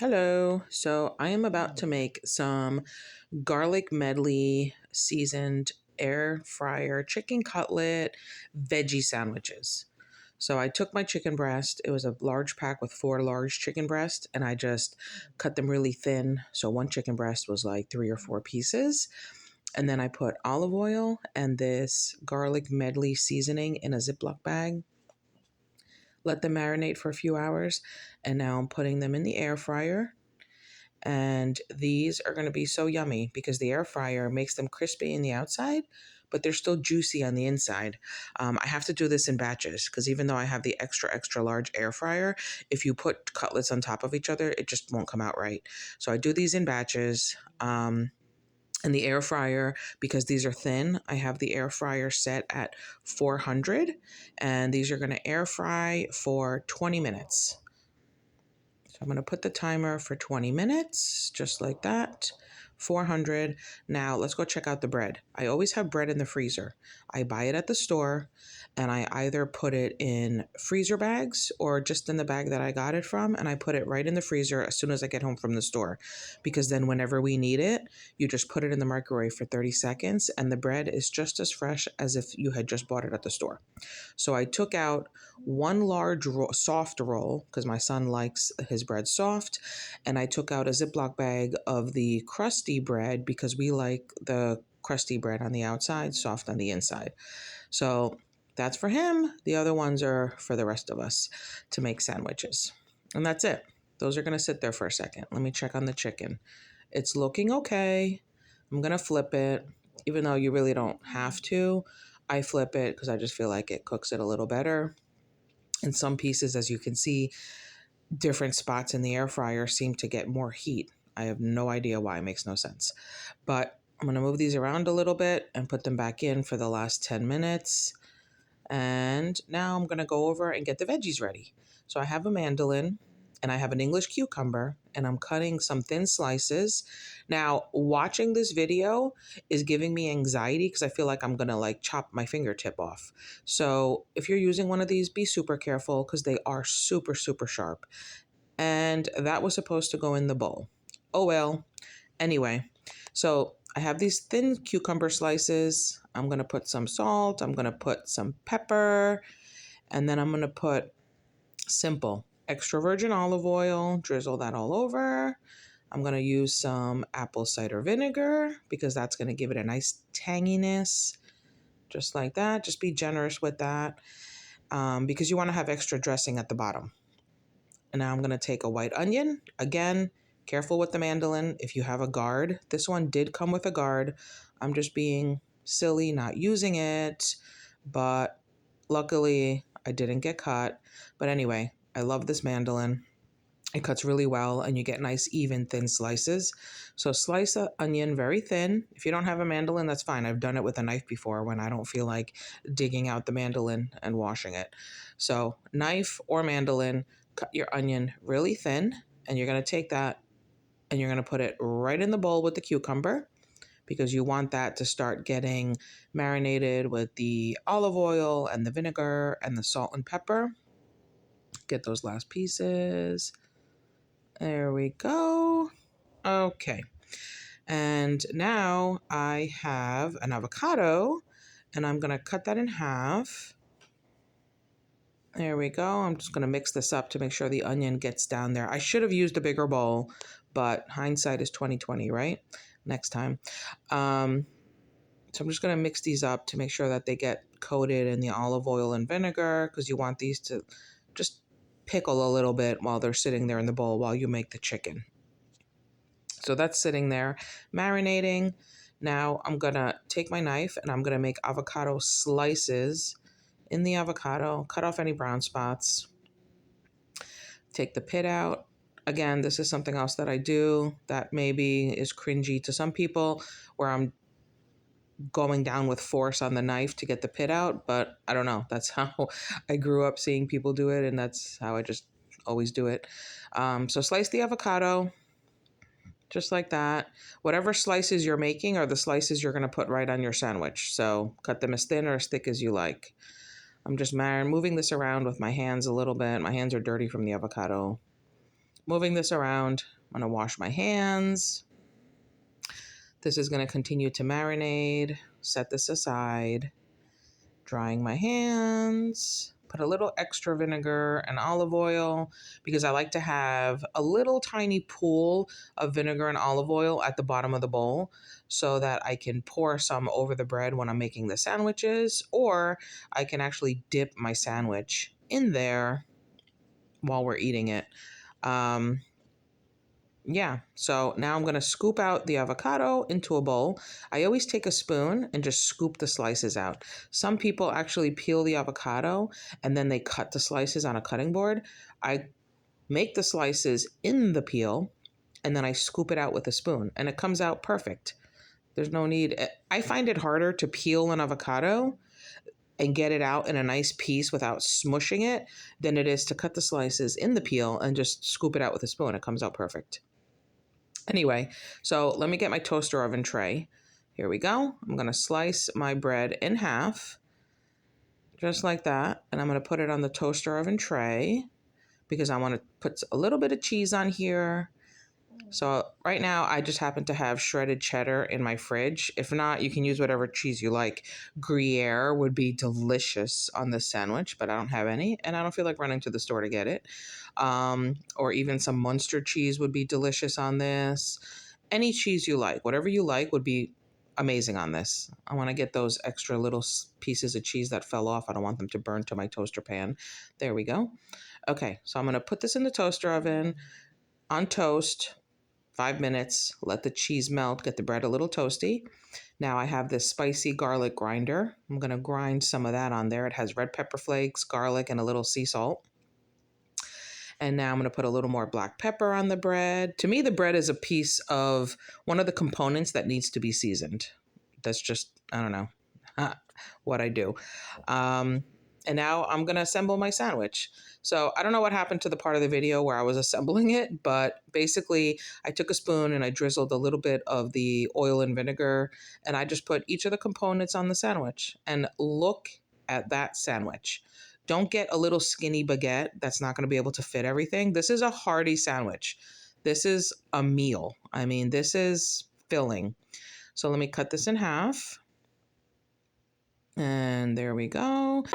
Hello. So I am about to make some garlic medley seasoned air fryer chicken cutlet veggie sandwiches. So I took my chicken breast. It was a large pack with 4 large chicken breasts, and I just cut them really thin. So one chicken breast was like 3 or 4 pieces. And then I put olive oil and this garlic medley seasoning in a Ziploc bag. Let them marinate for a few hours. And now I'm putting them in the air fryer, and these are going to be so yummy because the air fryer makes them crispy in the outside, but they're still juicy on the inside. I have to do this in batches because even though I have the extra large air fryer, if you put cutlets on top of each other, it just won't come out right. So I do these in batches. In the air fryer, because these are thin, I have the air fryer set at 400, and these are going to air fry for 20 minutes. So I'm going to put the timer for 20 minutes, just like that. 400. Now let's go check out the bread. I always have bread in the freezer. I buy it at the store, and I either put it in freezer bags or just in the bag that I got it from, and I put it right in the freezer as soon as I get home from the store, because then whenever we need it, you just put it in the microwave for 30 seconds and the bread is just as fresh as if you had just bought it at the store. So I took out one large soft roll because my son likes his bread soft, and I took out a Ziploc bag of the crusty bread because we like the crusty bread on the outside, soft on the inside. So that's for him. The other ones are for the rest of us to make sandwiches. And that's it. Those are going to sit there for a second. Let me check on the chicken. It's looking okay. I'm going to flip it, even though you really don't have to. I flip it because I just feel like it cooks it a little better. In some pieces, as you can see, different spots in the air fryer seem to get more heat. I have no idea why. It makes no sense. But I'm going to move these around a little bit and put them back in for the last 10 minutes. And now I'm going to go over and get the veggies ready. So I have a mandolin and I have an English cucumber, and I'm cutting some thin slices. Now, watching this video is giving me anxiety because I feel like I'm going to like chop my fingertip off. So if you're using one of these, be super careful because they are super sharp. And that was supposed to go in the bowl. Oh well. Anyway, so I have these thin cucumber slices. I'm going to put some salt. I'm going to put some pepper. And then I'm going to put simple extra virgin olive oil, drizzle that all over. I'm going to use some apple cider vinegar because that's going to give it a nice tanginess, just like that. Just be generous with that because you want to have extra dressing at the bottom. And now I'm going to take a white onion. Again, careful with the mandolin if you have a guard. This one did come with a guard. I'm just being silly not using it, but luckily I didn't get cut. But anyway, I love this mandolin. It cuts really well and you get nice, even, thin slices. So slice the onion very thin. If you don't have a mandolin, that's fine. I've done it with a knife before when I don't feel like digging out the mandolin and washing it. So knife or mandolin, cut your onion really thin, and you're going to take that and you're going to put it right in the bowl with the cucumber because you want that to start getting marinated with the olive oil and the vinegar and the salt and pepper. Get those last pieces. There we go. Okay. And now I have an avocado, and I'm going to cut that in half. There we go. I'm just going to mix this up to make sure the onion gets down there. I should have used a bigger bowl, but hindsight is 20/20, right? Next time. So I'm just going to mix these up to make sure that they get coated in the olive oil and vinegar because you want these to just pickle a little bit while they're sitting there in the bowl while you make the chicken. So that's sitting there marinating. Now I'm going to take my knife and I'm going to make avocado slices in the avocado, cut off any brown spots, take the pit out. Again, this is something else that I do that maybe is cringy to some people where I'm going down with force on the knife to get the pit out, but I don't know. That's how I grew up seeing people do it, and that's how I just always do it. So slice the avocado just like that. Whatever slices you're making are the slices you're going to put right on your sandwich. So cut them as thin or as thick as you like. I'm just moving this around with my hands a little bit. My hands are dirty from the avocado. moving this around. I'm going to wash my hands. This is going to continue to marinate. Set this aside. Drying my hands. Put a little extra vinegar and olive oil because I like to have a little tiny pool of vinegar and olive oil at the bottom of the bowl so that I can pour some over the bread when I'm making the sandwiches, or I can actually dip my sandwich in there while we're eating it. Yeah, so now I'm going to scoop out the avocado into a bowl. I always take a spoon and just scoop the slices out. Some people actually peel the avocado and then they cut the slices on a cutting board. I make the slices in the peel and then I scoop it out with a spoon and it comes out perfect. There's no need. I find it harder to peel an avocado and get it out in a nice piece without smushing it than it is to cut the slices in the peel and just scoop it out with a spoon. It comes out perfect. Anyway, so let me get my toaster oven tray. Here we go. I'm going to slice my bread in half, just like that. And I'm going to put it on the toaster oven tray because I want to put a little bit of cheese on here. So right now I just happen to have shredded cheddar in my fridge. If not, you can use whatever cheese you like. Gruyere would be delicious on this sandwich, but I don't have any and I don't feel like running to the store to get it. Or even some Munster cheese would be delicious on this. Any cheese you like, whatever you like would be amazing on this. I want to get those extra little pieces of cheese that fell off. I don't want them to burn to my toaster pan. There we go. Okay, so I'm going to put this in the toaster oven on toast. 5 minutes, let the cheese melt, get the bread a little toasty. Now I have this spicy garlic grinder. I'm going to grind some of that on there. It has red pepper flakes, garlic, and a little sea salt. And now I'm going to put a little more black pepper on the bread. To me, the bread is a piece of one of the components that needs to be seasoned. That's just, I don't know, what I do. And now I'm going to assemble my sandwich. So I don't know what happened to the part of the video where I was assembling it, but basically I took a spoon and I drizzled a little bit of the oil and vinegar, and I just put each of the components on the sandwich. And look at that sandwich. Don't get a little skinny baguette that's not going to be able to fit everything. This is a hearty sandwich. This is a meal. I mean, this is filling. So let me cut this in half. And there we go.